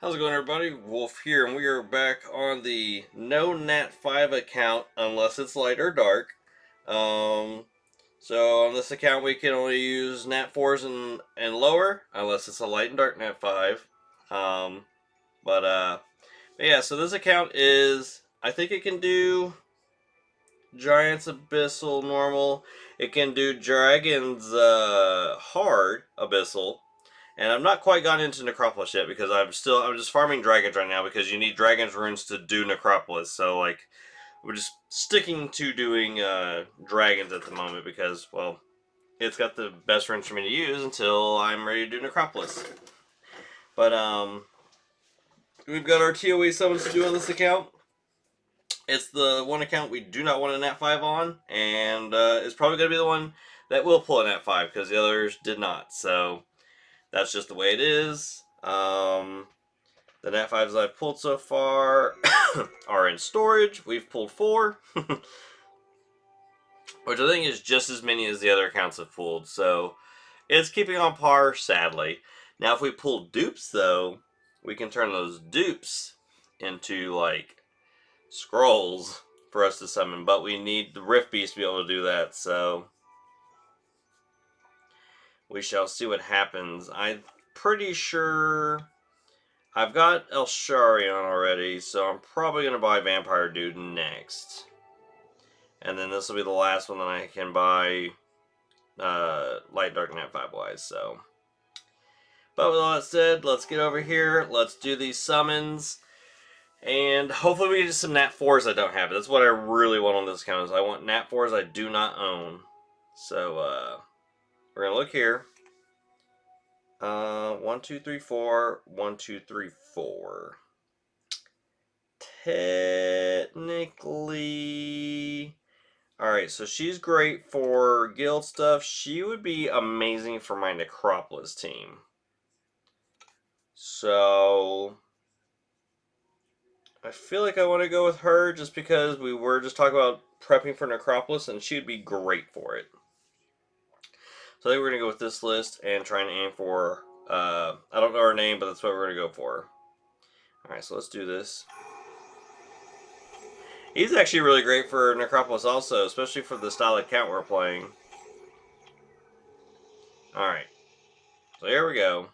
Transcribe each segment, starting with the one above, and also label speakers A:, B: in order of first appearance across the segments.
A: How's it going, everybody? Wolf here, and we are back on the no Nat 5 account unless it's light or dark. Um, so on this account, we can only use Nat 4s and lower unless it's a light and dark Nat 5. Um, but yeah, so this account is, I think it can do Giants, Abyssal, Normal. It can do Dragons, Hard, Abyssal. And I've not quite gotten into Necropolis yet because I'm just farming dragons right now because you need dragons runes to do Necropolis. So like we're just sticking to doing dragons at the moment because well it's got the best runes for me to use until I'm ready to do Necropolis. But we've got our ToA summons to do on this account. It's the one account we do not want a Nat 5 on, and it's probably going to be the one that will pull a Nat 5 because the others did not. So that's just the way it is. The Nat 5s I've pulled so far are in storage. We've pulled 4, which I think is just as many as the other accounts have pulled. So it's keeping on par, sadly. Now, if we pull dupes, though, we can turn those dupes into, like, scrolls for us to summon. But we need the Rift Beast to be able to do that. So we shall see what happens. I'm pretty sure I've got Elsharion already, so I'm probably going to buy Vampire Dude next. And then this will be the last one that I can buy Light Dark Nat 5 wise, so. But with all that said, let's get over here. Let's do these summons. And hopefully we get some Nat 4s I don't have. That's what I really want on this account. Is I want Nat 4s I do not own. So we're going to look here. 1, 2, 3, 4. 1, 2, 3, 4. Technically... Alright, so she's great for guild stuff. She would be amazing for my Necropolis team. So... I feel like I want to go with her just because we were just talking about prepping for Necropolis and she'd be great for it. So I think we're going to go with this list and try and aim for... I don't know her name, but that's what we're going to go for. Alright, so let's do this. He's actually really great for Necropolis also, especially for the style account we're playing. Alright. So here we go.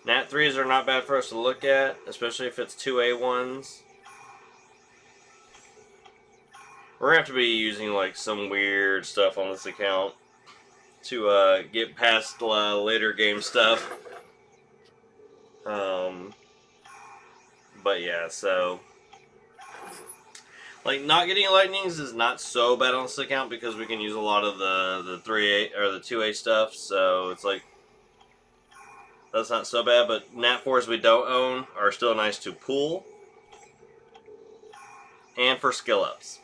A: Nat 3s are not bad for us to look at, especially if it's 2A ones. We're going to have to be using like some weird stuff on this account to get past later game stuff. But yeah, so... Like, not getting lightnings is not so bad on this account because we can use a lot of the 3A or the 2A stuff, so it's like that's not so bad, but Nat 4s we don't own are still nice to pull and for skill ups.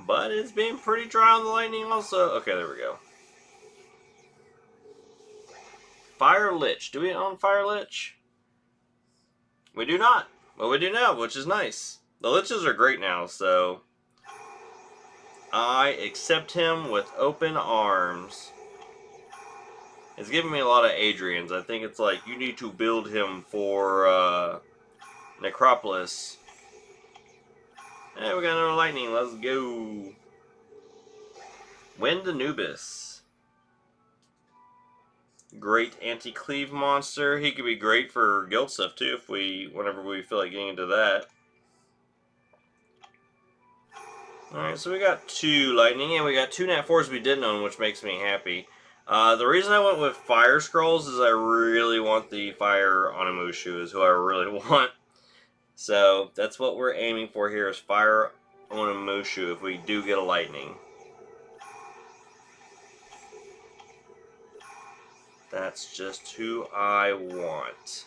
A: But it's been pretty dry on the lightning also. Okay, there we go. Fire Lich. Do we own Fire Lich? We do not. Well, we do now, which is nice. The Liches are great now, so I accept him with open arms. It's giving me a lot of Adrians. I think it's like you need to build him for Necropolis. Hey, we got another lightning. Let's go. Wind Anubis. Great anti-cleave monster. He could be great for guild stuff too whenever we feel like getting into that. Alright, so we got 2 lightning and we got 2 Nat 4s we didn't own, which makes me happy. The reason I went with Fire Scrolls is I really want the Fire Onimushu is who I really want. So that's what we're aiming for here is Fire Onimushu if we do get a lightning. That's just who I want.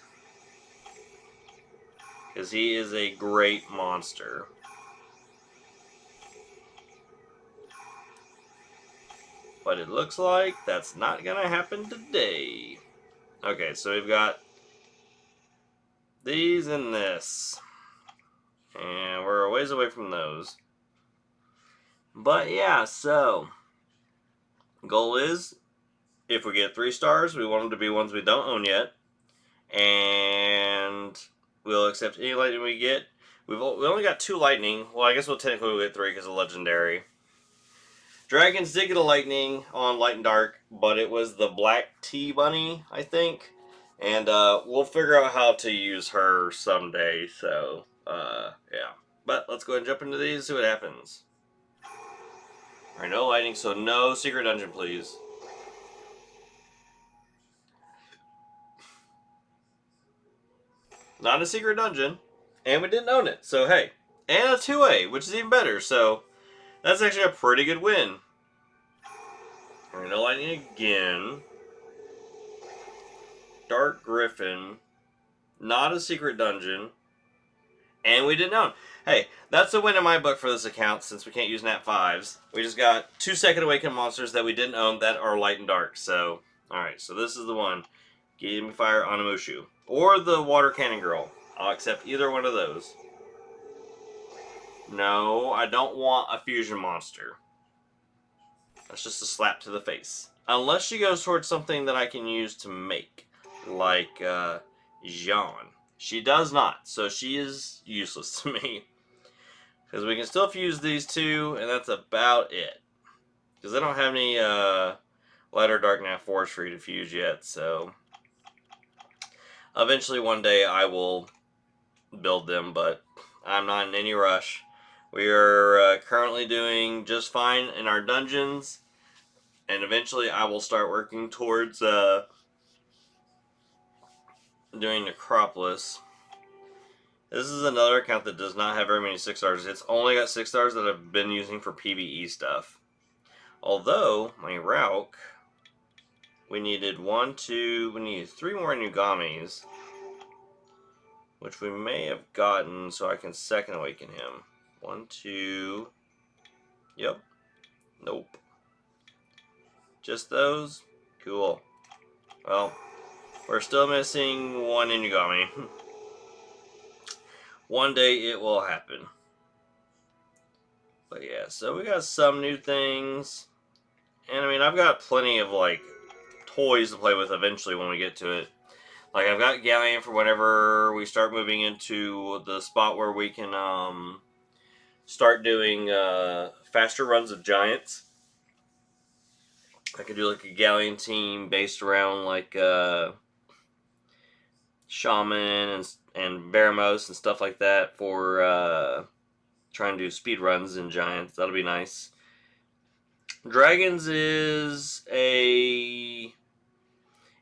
A: Because he is a great monster. But it looks like that's not going to happen today. Okay, so we've got these and this. And we're a ways away from those. But yeah, so goal is if we get 3 stars, we want them to be ones we don't own yet, and we'll accept any lightning we get. We only got 2 lightning. Well, I guess we'll technically get 3 because of legendary. Dragons did get a lightning on Light and Dark, but it was the Black Tea Bunny, I think. And we'll figure out how to use her someday, so yeah. But let's go ahead and jump into these, see what happens. Alright, no lightning, so no secret dungeon, please. Not a secret dungeon, and we didn't own it, so hey. And a ToA, which is even better, so that's actually a pretty good win. Alright, no lightning again. Dark Griffin. Not a secret dungeon. And we didn't own. Hey, that's a win in my book for this account since we can't use Nat 5s. We just got 2 Second Awakened monsters that we didn't own that are light and dark. So, alright, so this is the one. Give me fire Onimushu. Or the Water Cannon Girl. I'll accept either one of those. No, I don't want a fusion monster. That's just a slap to the face. Unless she goes towards something that I can use to make. Like, Jean. She does not, so she is useless to me. Because we can still fuse these two, and that's about it. Because I don't have any light or dark Nat 4s for you to fuse yet, so eventually one day I will build them, but I'm not in any rush. We are currently doing just fine in our dungeons, and eventually I will start working towards doing Necropolis. This is another account that does not have very many 6 stars. It's only got 6 stars that I've been using for PvE stuff. Although, my Rauk, we needed 3 more Nugamis, which we may have gotten so I can second awaken him. 1, 2, yep, nope. Just those? Cool. Well, we're still missing 1 Inugami. One day it will happen. But yeah, so we got some new things. And I mean, I've got plenty of, like, toys to play with eventually when we get to it. Like, I've got Galleon for whenever we start moving into the spot where we can, start doing, faster runs of Giants. I could do, like, a Galleon team based around, like, Shaman and Baramos and stuff like that for, trying to do speed runs in Giants. That'll be nice. Dragons is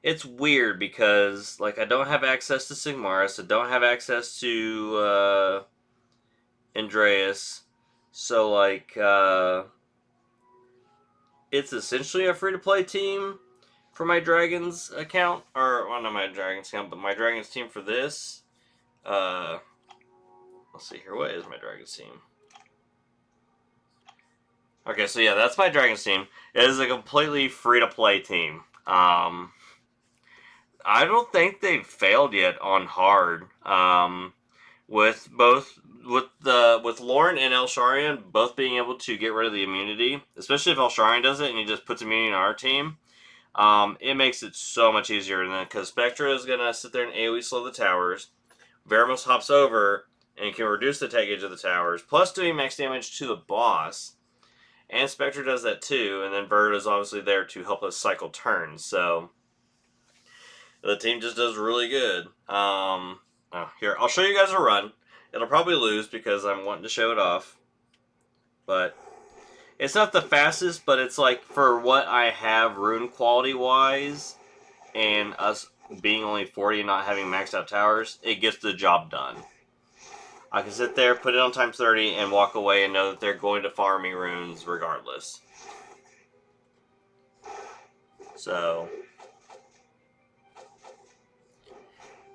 A: it's weird because, like, I don't have access to Sigmaris. I don't have access to, Andreas. So, like, it's essentially a free-to-play team for my Dragons account. Or, well, not my Dragons account, but my Dragons team for this. Let's see here. What is my Dragons team? Okay, so yeah, that's my Dragons team. It is a completely free-to-play team. I don't think they've failed yet on hard. With Lauren and Elsharian both being able to get rid of the immunity, especially if Elsharian does it and he just puts immunity on our team, it makes it so much easier. And then because Spectra is gonna sit there and AoE slow the towers, Veramos hops over and can reduce the attack gauge of the towers, plus doing max damage to the boss. And Spectra does that too, and then Bird is obviously there to help us cycle turns. So the team just does really good. Here, I'll show you guys a run. It'll probably lose because I'm wanting to show it off. But it's not the fastest, but it's like for what I have rune quality-wise and us being only 40 and not having maxed out towers, it gets the job done. I can sit there, put it on times 30, and walk away and know that they're going to farm me runes regardless. So...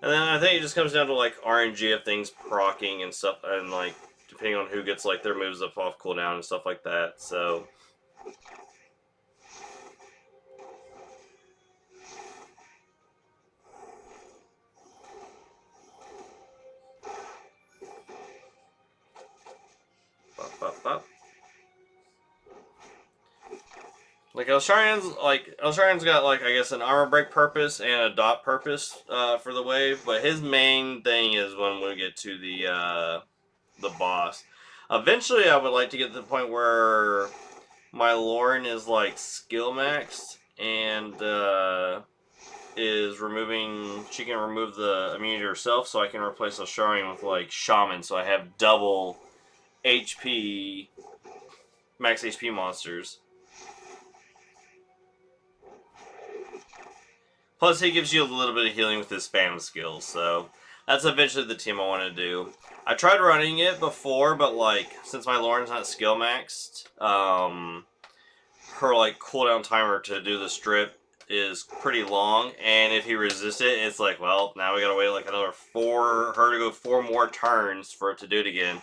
A: And then I think it just comes down to, like, RNG of things proccing and stuff, and, like, depending on who gets, like, their moves up off cooldown and stuff like that, so... Bop, bop, bop. Like Elsharion's got like I guess an armor break purpose and a dot purpose for the wave, but his main thing is when we get to the boss. Eventually, I would like to get to the point where my Lauren is like skill maxed and is removing. She can remove the immunity herself, so I can replace Elsharion with like Shaman, so I have double HP, max HP monsters. Plus, he gives you a little bit of healing with his spam skills, so that's eventually the team I want to do. I tried running it before, but like since my Lauren's not skill maxed, her like cooldown timer to do the strip is pretty long, and if he resists it, it's like, well, now we gotta wait like another her to go 4 more turns for it to do it again.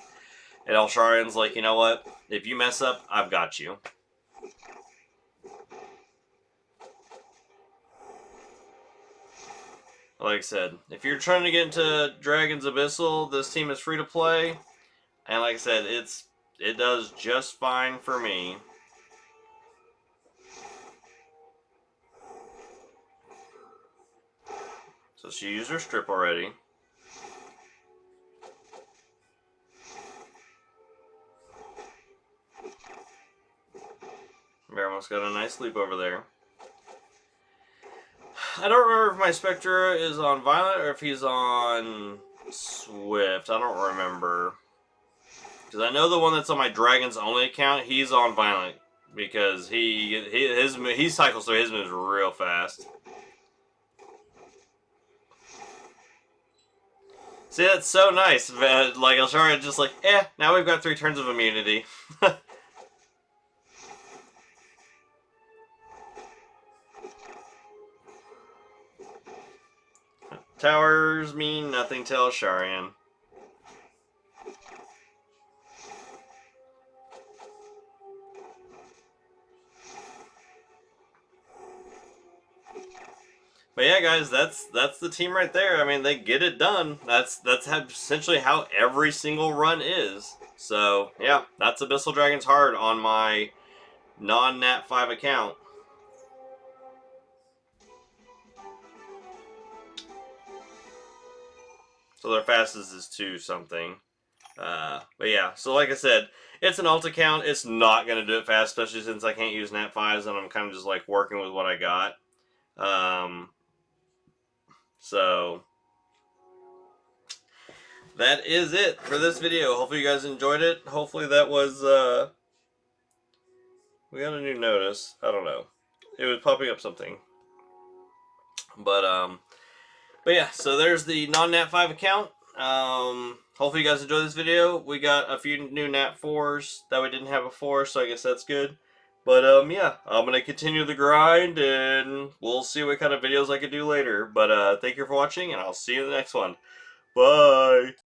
A: And Elsharion's like, you know what? If you mess up, I've got you. Like I said, if you're trying to get into Dragon's Abyssal, this team is free to play, and like I said, it does just fine for me. So she used her strip already. Baramos got a nice leap over there. I don't remember if my Spectre is on Violent or if he's on Swift. I don't remember. Because I know the one that's on my Dragons Only account, he's on Violent. Because he cycles through his moves real fast. See, that's so nice. Like, Elsharia just like, now we've got 3 turns of immunity. Towers mean nothing to Elsharion. But yeah, guys, that's the team right there. I mean, they get it done. That's essentially how every single run is. So yeah, that's Abyssal Dragon's Heart on my non-Nat 5 account. So their fastest is 2 something. But yeah, so like I said, it's an alt account. It's not going to do it fast, especially since I can't use Nat 5s and I'm kind of just like working with what I got. So that is it for this video. Hopefully you guys enjoyed it. Hopefully that was, we got a new notice. I don't know. It was popping up something. But yeah, so there's the non-Nat 5 account. Hopefully you guys enjoyed this video. We got a few new Nat 4s that we didn't have before, so I guess that's good. But yeah, I'm going to continue the grind, and we'll see what kind of videos I can do later. But thank you for watching, and I'll see you in the next one. Bye!